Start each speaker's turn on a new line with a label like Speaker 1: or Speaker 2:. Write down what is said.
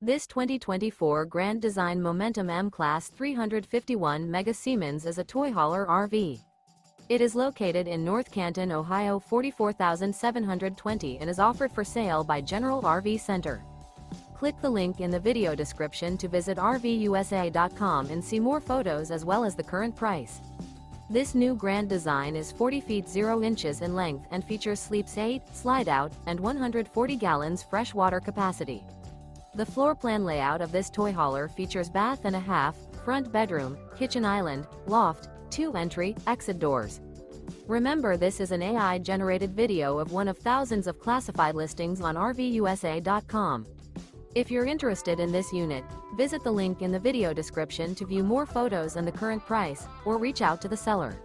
Speaker 1: This 2024 Grand Design Momentum M-Class 351 Mega Siemens is a toy hauler RV. It is located in North Canton, Ohio 44720 and is offered for sale by General RV Center. Click the link in the video description to visit RVUSA.com and see more photos as well as the current price. This new Grand Design is 40 feet 0 inches in length and features sleeps 8, slide-out, and 140 gallons fresh water capacity. The floor plan layout of this toy hauler features bath and a half, front bedroom, kitchen island, loft, 2 entry, exit doors. Remember, this is an AI-generated video of one of thousands of classified listings on RVUSA.com. If you're interested in this unit, visit the link in the video description to view more photos and the current price, or reach out to the seller.